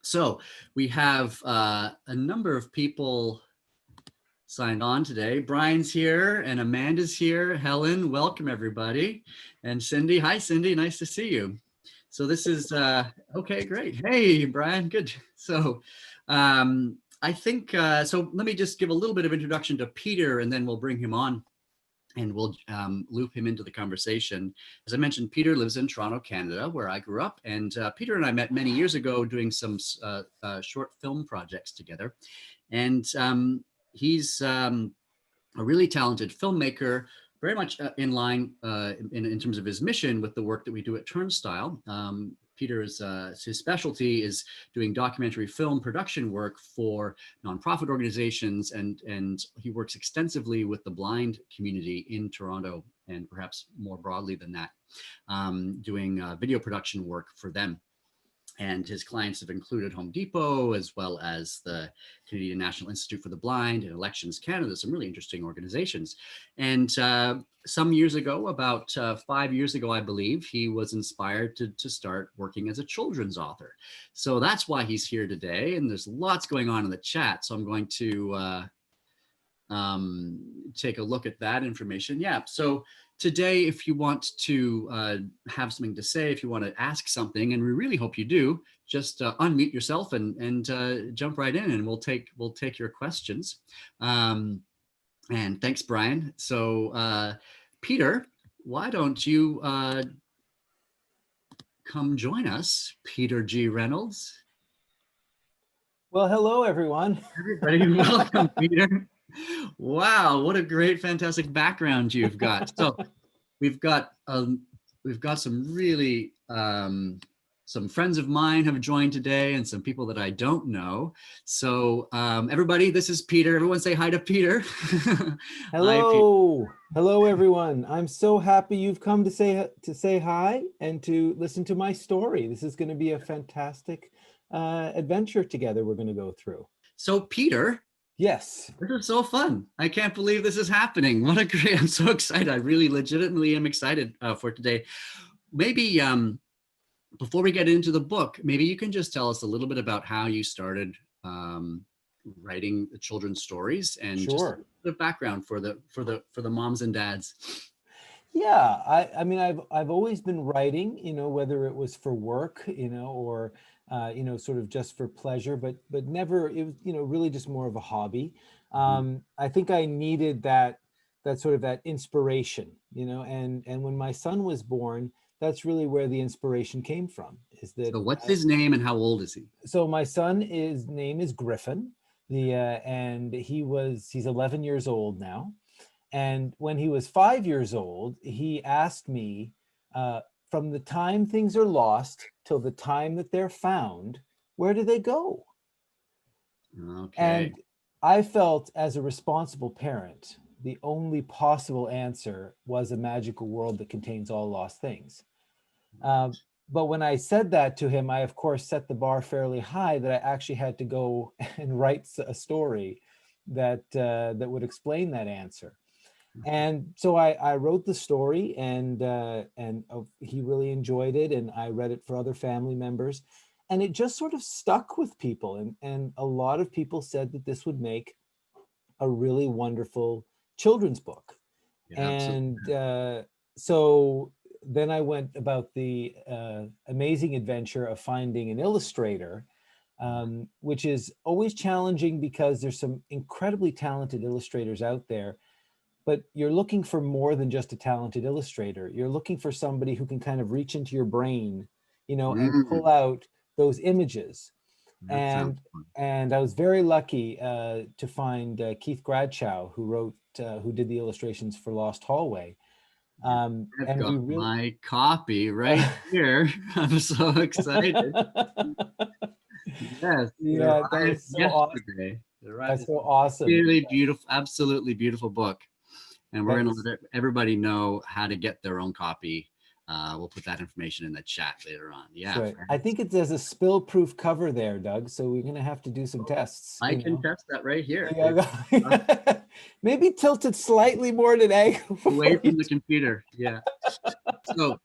So we have a number of people signed on today. Brian's here and Amanda's here. Helen, welcome everybody. And Cindy, hi Cindy, nice to see you. So this is, okay, great. Hey, Brian, good. So I think, so let me just give a little bit of introduction to Peter and then we'll bring him on and we'll loop him into the conversation. As I mentioned, Peter lives in Toronto, Canada, where I grew up. And Peter and I met many years ago doing some short film projects together. And he's a really talented filmmaker, very much in line in terms of his mission with the work that we do at Turnstile. Peter's his specialty is doing documentary film production work for nonprofit organizations, and he works extensively with the blind community in Toronto and perhaps more broadly than that, doing video production work for them. And his clients have included Home Depot, as well as the Canadian National Institute for the Blind and Elections Canada, some really interesting organizations. And some years ago, about 5 years ago, I believe, he was inspired to start working as a children's author. So that's why he's here today. And there's lots going on in the chat. So I'm going to take a look at that information. Yeah, so today, if you want to have something to say, if you want to ask something, and we really hope you do, just unmute yourself and jump right in, and we'll take your questions. And thanks, Brian. So, Peter, why don't you come join us, Peter G. Reynolds? Well, hello, everyone. Everybody, welcome, Peter. Wow, what a great, fantastic background you've got. So we've got some really some friends of mine have joined today, and some people that I don't know. So everybody, this is Peter. Everyone say hi to Peter. Hello. Hi, Peter. Hello, everyone. I'm so happy you've come to say hi and to listen to my story. This is going to be a fantastic adventure together we're going to go through. So Peter. Yes. This is so fun. I can't believe this is happening. What a great, I'm so excited. I really legitimately am excited for today. Maybe before we get into the book, maybe you can just tell us a little bit about how you started writing the children's stories and just the background for the moms and dads. Yeah, I mean, I've always been writing, you know, whether it was for work, you know, or you know, sort of just for pleasure, but never, it was, you know, really just more of a hobby. I think I needed that sort of that inspiration, you know, and when my son was born, that's really where the inspiration came from. Is that? So what's his name and how old is he? So my son, his name is Griffin, and he's 11 years old now. And when he was 5 years old, he asked me, from the time things are lost till the time that they're found, where do they go? Okay. And I felt, as a responsible parent, the only possible answer was a magical world that contains all lost things. But when I said that to him, I, of course, set the bar fairly high that I actually had to go and write a story that would explain that answer. And so I wrote the story, and he really enjoyed it, and I read it for other family members, and it just sort of stuck with people, and a lot of people said that this would make a really wonderful children's book. Yeah, and so then I went about the amazing adventure of finding an illustrator, which is always challenging because there's some incredibly talented illustrators out there. But you're looking for more than just a talented illustrator. You're looking for somebody who can kind of reach into your brain, you know, and pull out those images. And I was very lucky to find Keith Bradshaw, who did the illustrations for Lost Hallway. And got my copy right here. I'm so excited. Yes. Yeah, that's so awesome. That's so awesome. Really beautiful, absolutely beautiful book. And we're going to let everybody know how to get their own copy. We'll put that information in the chat later on. Yeah. Right. I think it says a spill-proof cover there, Doug. So we're going to have to do some tests. I can test that right here. Maybe tilt it slightly more today. Away from the computer. Yeah. So,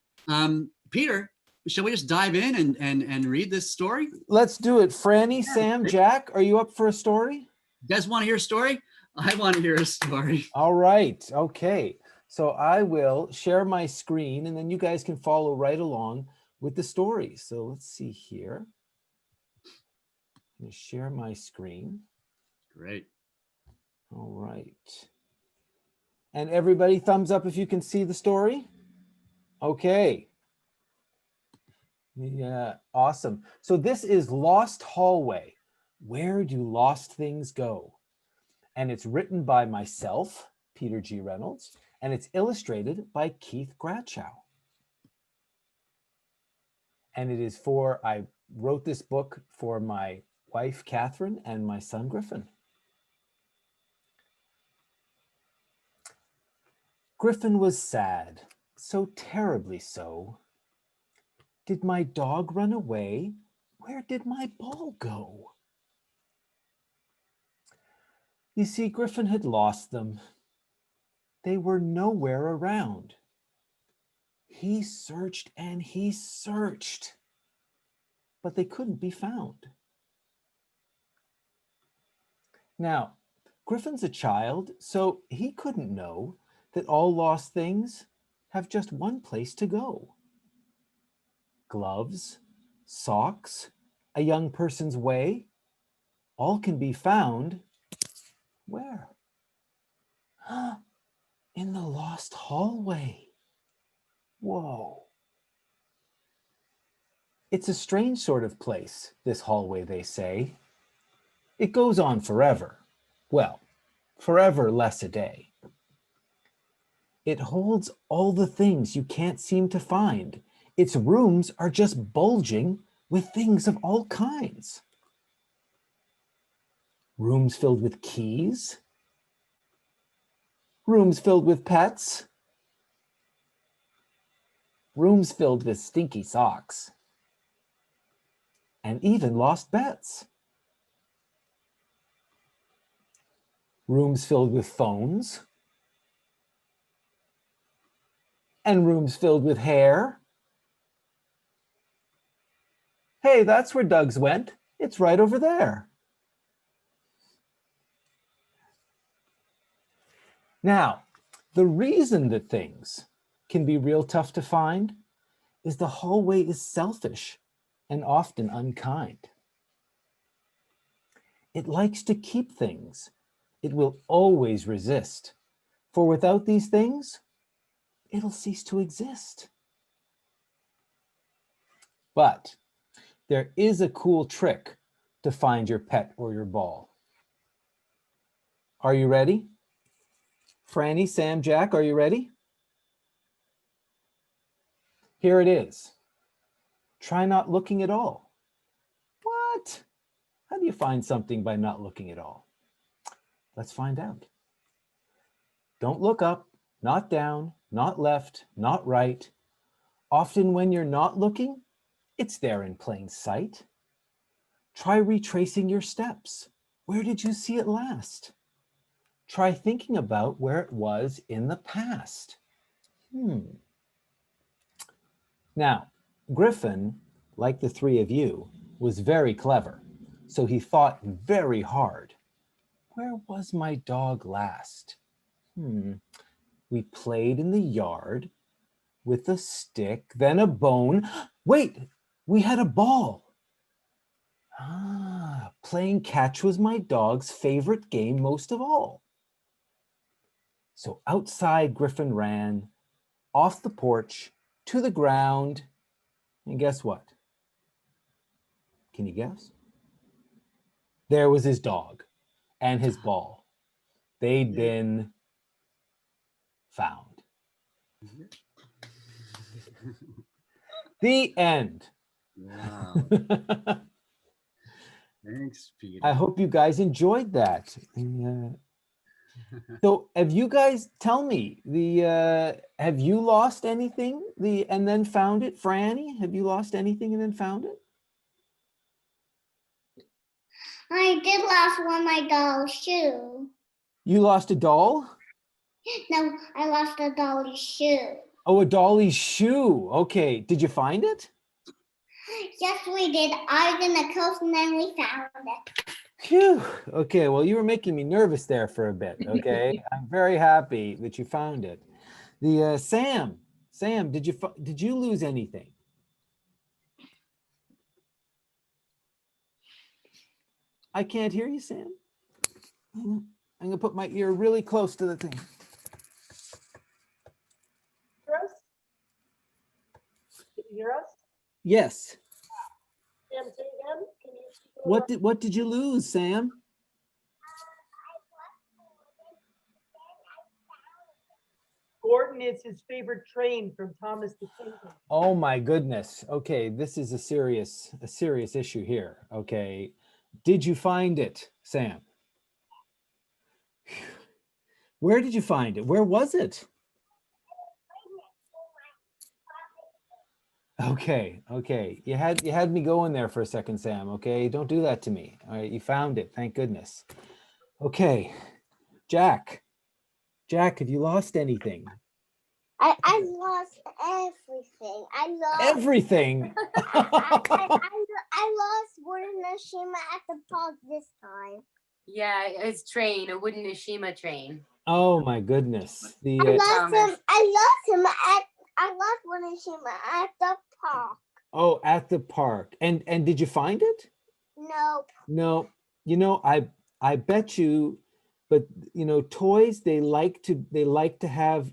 Peter, shall we just dive in and read this story? Let's do it. Franny, Sam, Jack, are you up for a story? You guys want to hear a story? I want to hear a story. All right. Okay. So I will share my screen and then you guys can follow right along with the story. So let's see here. I'm going to share my screen. Great. All right. And everybody, thumbs up if you can see the story. Okay. Yeah, awesome. So this is Lost Hallway. Where do lost things go? And it's written by myself, Peter G. Reynolds, and it's illustrated by Keith Gratchow. And it is I wrote this book for my wife, Catherine, and my son, Griffin. Griffin was sad, so terribly so. Did my dog run away? Where did my ball go? You see, Griffin had lost them. They were nowhere around. He searched and he searched, but they couldn't be found. Now, Griffin's a child, so he couldn't know that all lost things have just one place to go. Gloves, socks, a young person's way, all can be found where? In the lost hallway. Whoa. It's a strange sort of place, this hallway, they say. It goes on forever. Well, forever less a day. It holds all the things you can't seem to find. Its rooms are just bulging with things of all kinds. Rooms filled with keys. Rooms filled with pets. Rooms filled with stinky socks. And even lost bets. Rooms filled with phones. And rooms filled with hair. Hey, that's where Doug's went. It's right over there. Now, the reason that things can be real tough to find is the hallway is selfish and often unkind. It likes to keep things. It will always resist. For without these things, it'll cease to exist. But there is a cool trick to find your pet or your ball. Are you ready? Franny, Sam, Jack, are you ready? Here it is. Try not looking at all. What? How do you find something by not looking at all? Let's find out. Don't look up, not down, not left, not right. Often when you're not looking, it's there in plain sight. Try retracing your steps. Where did you see it last? Try thinking about where it was in the past. Now, Griffin, like the three of you, was very clever. So he thought very hard. Where was my dog last? We played in the yard with a stick, then a bone. Wait, we had a ball. Playing catch was my dog's favorite game most of all. So outside Griffin ran, off the porch, to the ground, and guess what? Can you guess? There was his dog and his ball. They'd been found. The end. Wow. Thanks, Peter. I hope you guys enjoyed that. So have you guys, tell me, have you lost anything and then found it? Franny, have you lost anything and then found it? I did lost one of my doll's shoe. You lost a doll? No, I lost a dolly's shoe. Oh, a dolly's shoe. Okay, did you find it? Yes, we did. I was in the coast and then we found it. Phew. Okay, well, you were making me nervous there for a bit. Okay, I'm very happy that you found it. The Sam, did you lose anything? I can't hear you, Sam. I'm gonna put my ear really close to the thing. Hear us? Can you hear us? Yes. Sam, say again. Can you speak a little What did you lose, Sam? Gordon is his favorite train from Thomas the Tank Engine. Oh my goodness. Okay, this is a serious issue here. Okay. Did you find it, Sam? Where did you find it? Where was it? Okay, okay. You had me going there for a second, Sam. Okay, don't do that to me. All right, you found it. Thank goodness. Okay, Jack. Jack, have you lost anything? I lost everything. Everything. I lost Wooden Nashima at the park this time. Yeah, his train, a wooden Nishima train. Oh my goodness. I lost Wooden Nashima at the park. Oh, at the park. And did you find it? Nope. No. You know, I bet you, but you know, toys, they like to have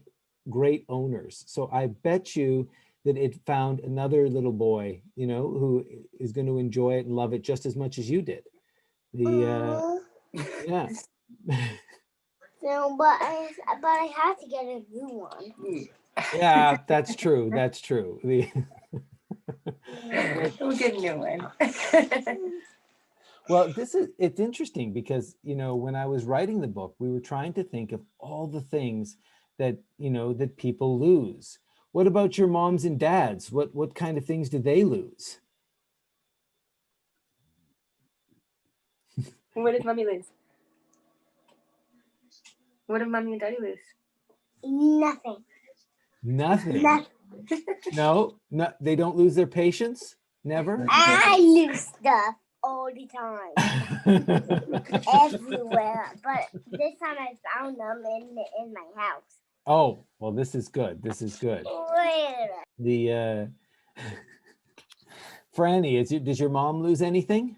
great owners. So I bet you that it found another little boy, you know, who is going to enjoy it and love it just as much as you did. Yeah. No, but I have to get a new one. Yeah, that's true. That's true. We'll get a new one. Well, it's interesting because, you know, when I was writing the book, we were trying to think of all the things that, you know, that people lose. What about your moms and dads? What kind of things do they lose? What did mommy lose? What did mommy and daddy lose? Nothing. Nothing. Nothing. No, they don't lose their patience? Never? I lose stuff all the time, everywhere. But this time I found them in my house. Oh, well, this is good. This is good. The Franny, does your mom lose anything?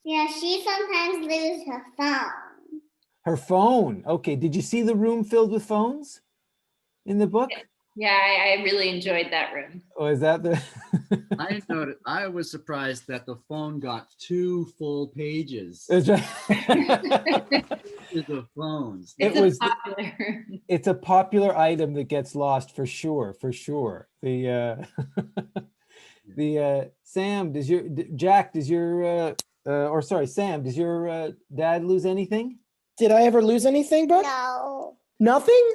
Yeah, she sometimes loses her phone. Her phone. Okay. Did you see the room filled with phones in the book? Yeah, I really enjoyed that room. Oh, is that the? I noted. I was surprised that the phone got 2 full pages. That's right. The phones. Popular. It's a popular item that gets lost for sure. For sure. The Sam, Jack, Sam, does your dad lose anything? Did I ever lose anything, bud? No. Nothing?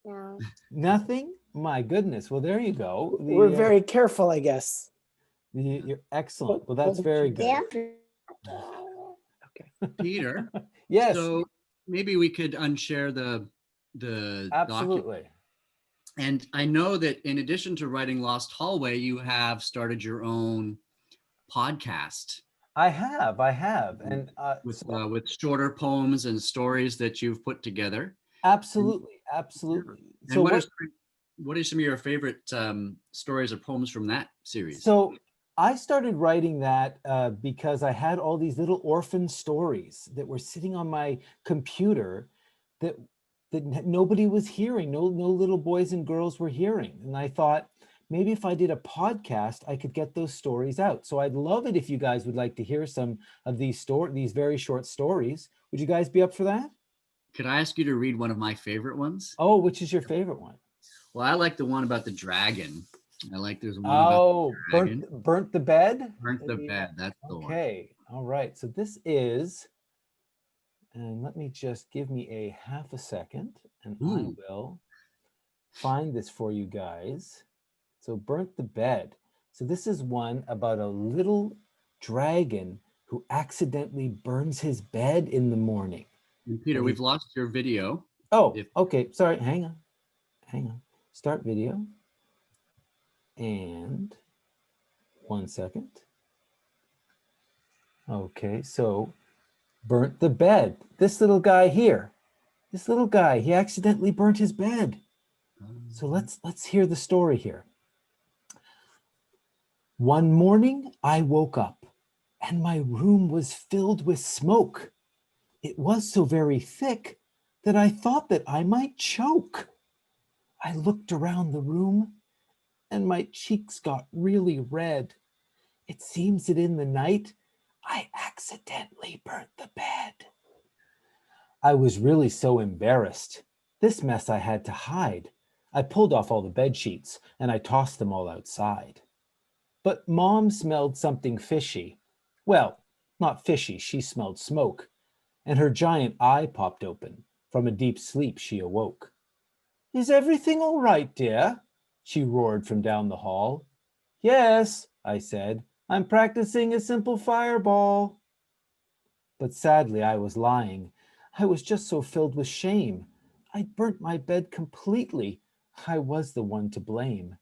No. Nothing? My goodness. Well, there you go. We're very careful, I guess. You're excellent. Well, that's very good. Yeah. Peter. Yes. So maybe we could unshare the document. Absolutely. And I know that in addition to writing Lost Hallway, you have started your own podcast. I have, and with shorter poems and stories that you've put together. absolutely. And So what are some of your favorite stories or poems from that series? So I started writing that because I had all these little orphan stories that were sitting on my computer that nobody was hearing. No little boys and girls were hearing. And I thought, maybe if I did a podcast, I could get those stories out. So I'd love it if you guys would like to hear some of these very short stories. Would you guys be up for that? Could I ask you to read one of my favorite ones? Oh, which is your favorite one? Well, I like the one about the dragon. There's one Oh, about the dragon. burnt the bed? Burnt the bed. That's the one. Okay. All right. So this is, and let me just give me a half a second and I will find this for you guys. So burnt the bed. So this is one about a little dragon who accidentally burns his bed in the morning. And Peter, we've lost your video. Oh, okay. Sorry. Hang on. Start video. And 1 second. Okay, so burnt the bed. This little guy here, this little guy, he accidentally burnt his bed. So let's hear the story here. One morning I woke up and my room was filled with smoke. It was so very thick that I thought that I might choke. I looked around the room and my cheeks got really red. It seems that in the night, I accidentally burnt the bed. I was really so embarrassed. This mess I had to hide. I pulled off all the bed sheets and I tossed them all outside. But Mom smelled something fishy. Well, not fishy, she smelled smoke. And her giant eye popped open. From a deep sleep, she awoke. Is everything all right, dear? She roared from down the hall. Yes, I said. I'm practicing a simple fireball. But sadly, I was lying. I was just so filled with shame. I'd burnt my bed completely. I was the one to blame.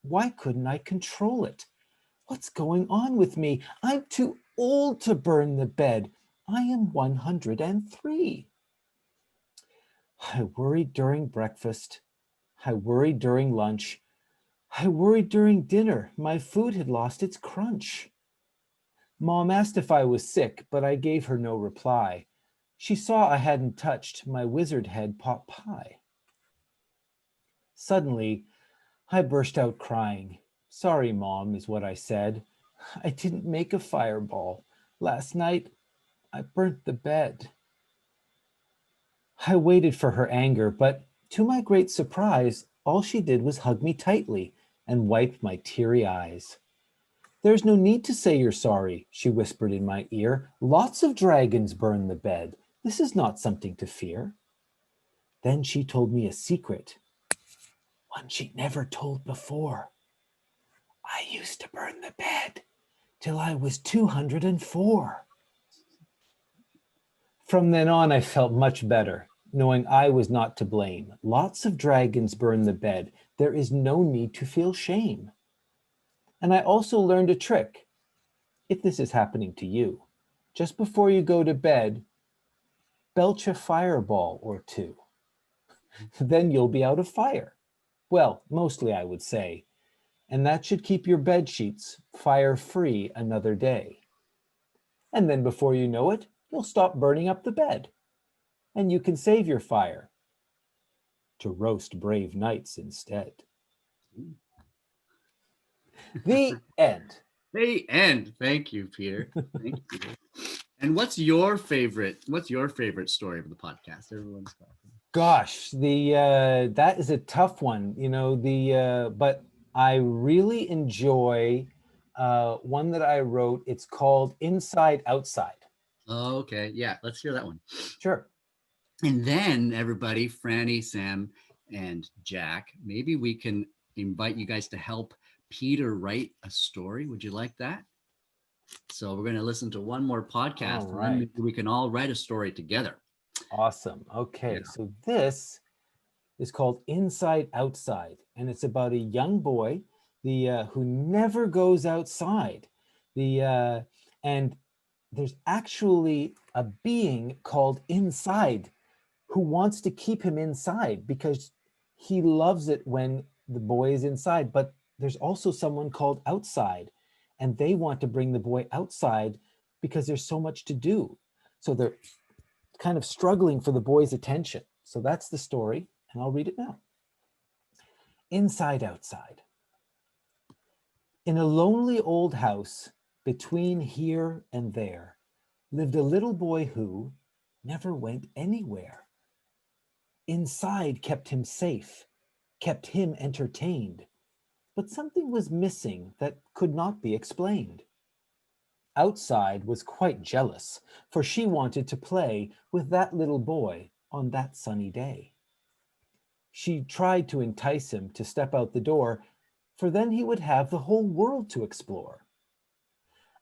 Why couldn't I control it? What's going on with me? I'm too old to burn the bed. I am 103. I worried during breakfast. I worried during lunch. I worried during dinner. My food had lost its crunch. Mom asked if I was sick, but I gave her no reply. She saw I hadn't touched my wizard head pot pie. Suddenly, I burst out crying. Sorry, Mom, is what I said. I didn't make a fireball. Last night, I burnt the bed. I waited for her anger, but to my great surprise, all she did was hug me tightly and wipe my teary eyes. There's no need to say you're sorry, she whispered in my ear. Lots of dragons burn the bed. This is not something to fear. Then she told me a secret, one she'd never told before. I used to burn the bed till I was 204. From then on, I felt much better, knowing I was not to blame. Lots of dragons burn the bed. There is no need to feel shame. And I also learned a trick. If this is happening to you, just before you go to bed, belch a fireball or two. Then you'll be out of fire. Well, mostly I would say. And that should keep your bed sheets fire-free another day. And then before you know it, you'll stop burning up the bed. And you can save your fire to roast brave knights instead. The end. The end. Thank you, Peter. Thank you, Peter. And what's your favorite story of the podcast? Everyone's talking. Gosh, that is a tough one, but I really enjoy one that I wrote. It's called Inside Outside. Oh, okay. Yeah, let's hear that one. Sure. And then everybody, Franny, Sam, and Jack, maybe we can invite you guys to help Peter write a story. Would you like that? So we're going to listen to one more podcast, All and then right. maybe we can all write a story together. Awesome. Okay, Yeah. so this is called Inside Outside, and it's about a young boy who never goes outside. And there's actually a being called Inside who wants to keep him inside because he loves it when the boy is inside. But there's also someone called Outside, and they want to bring the boy outside because there's so much to do. So they're kind of struggling for the boy's attention. So that's the story, and I'll read it now. Inside Outside. In a lonely old house between here and there lived a little boy who never went anywhere. Inside kept him safe, kept him entertained, but something was missing that could not be explained. Outside was quite jealous, for she wanted to play with that little boy on that sunny day. She tried to entice him to step out the door, for then he would have the whole world to explore.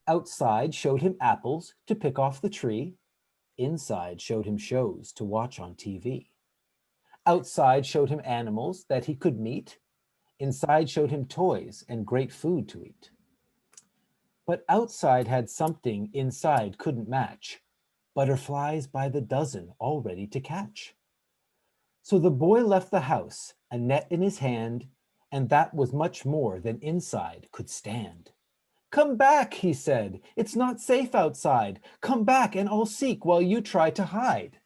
Outside showed him apples to pick off the tree. Inside showed him shows to watch on TV. Outside showed him animals that he could meet. Inside showed him toys and great food to eat. but outside had something inside couldn't match. Butterflies by the dozen all ready to catch. So the boy left the house, a net in his hand, and that was much more than inside could stand. Come back, he said, it's not safe outside. Come back and I'll seek while you try to hide.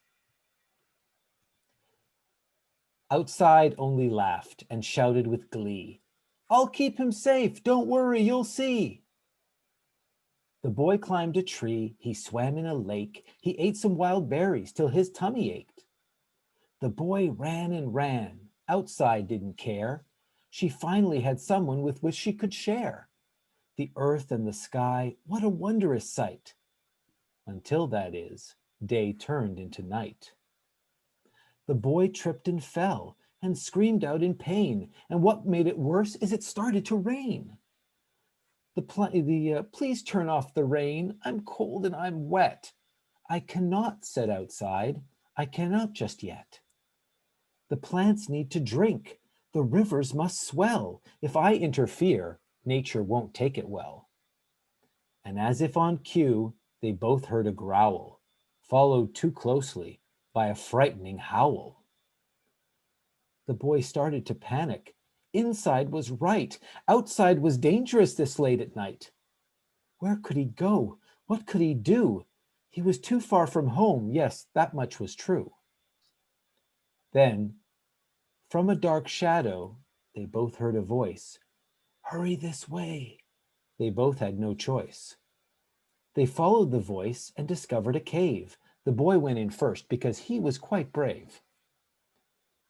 Outside only laughed and shouted with glee. I'll keep him safe, don't worry, you'll see. The boy climbed a tree, he swam in a lake, he ate some wild berries till his tummy ached. The boy ran and ran, outside didn't care. She finally had someone with which she could share. The earth and the sky, what a wondrous sight. Until, that is, day turned into night. The boy tripped and fell and screamed out in pain, and what made it worse is it started to rain. Please turn off the rain, I'm cold and I'm wet. I cannot sit outside, I cannot just yet. The plants need to drink, the rivers must swell. If I interfere, nature won't take it well. And as if on cue, they both heard a growl, followed too closely by a frightening howl. The boy started to panic. Inside was right, outside was dangerous this late at night. Where could he go? What could he do? He was too far from home, yes, that much was true. Then, from a dark shadow, they both heard a voice. Hurry this way. They both had no choice. They followed the voice and discovered a cave. The boy went in first because he was quite brave.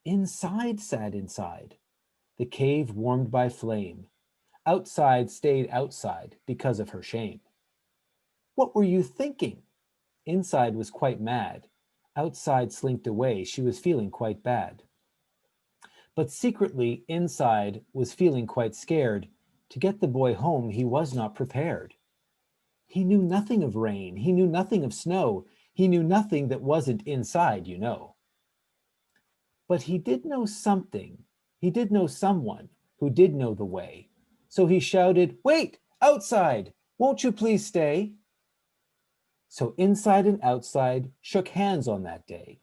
Inside sat inside, the cave warmed by flame. Outside stayed outside because of her shame. What were you thinking? Inside was quite mad. Outside slinked away, she was feeling quite bad. But secretly, inside was feeling quite scared. To get the boy home, he was not prepared. He knew nothing of rain, he knew nothing of snow, he knew nothing that wasn't inside, you know. But he did know something, he did know someone who did know the way. So he shouted, wait, outside, won't you please stay? So inside and outside shook hands on that day.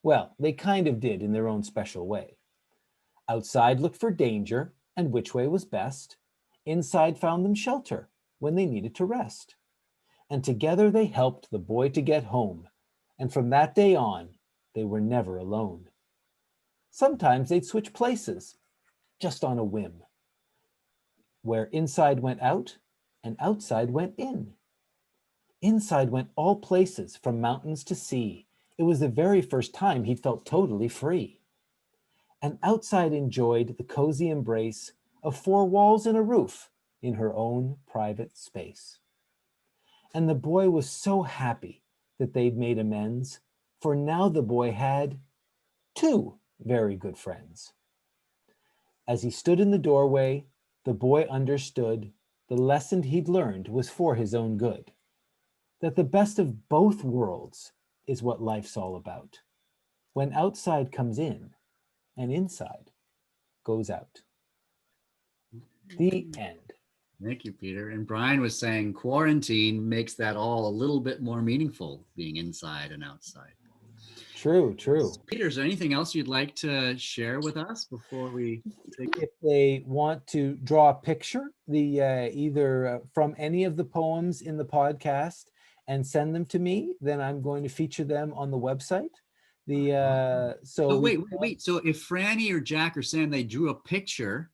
Well, they kind of did in their own special way. Outside looked for danger and which way was best. Inside found them shelter when they needed to rest. And together they helped the boy to get home. And from that day on, they were never alone. Sometimes they'd switch places, just on a whim, where inside went out and outside went in. Inside went all places from mountains to sea. It was the very first time he'd felt totally free. And outside enjoyed the cozy embrace of four walls and a roof in her own private space. And the boy was so happy that they'd made amends, for now the boy had two very good friends. As he stood in the doorway, the boy understood the lesson he'd learned was for his own good, that the best of both worlds is what life's all about, when outside comes in and inside goes out. The end. Thank you, Peter. And Brian was saying quarantine makes that all a little bit more meaningful, being inside and outside. True, true. Peter, is there anything else you'd like to share with us before we take? If they want to draw a picture, either from any of the poems in the podcast and send them to me, then I'm going to feature them on the website. So wait. So if Franny or Jack or Sam, they drew a picture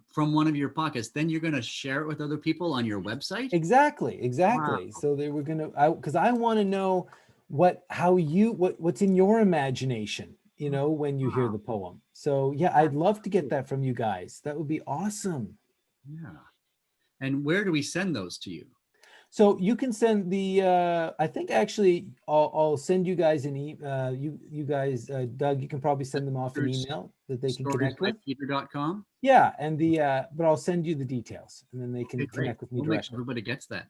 from one of your podcasts, then you're going to share it with other people on your website? Exactly. Wow. So they were going to, because I want to know what's in your imagination, you know, when you hear the poem. So yeah, I'd love to get that from you guys. That would be awesome. Yeah. And where do we send those to you? So you can send I think actually I'll send you guys an email. You guys, Doug, you can probably send them off an email that they can connect with. Peter.com. Yeah, and but I'll send you the details, and then they can connect with me We'll make directly. sure everybody gets that.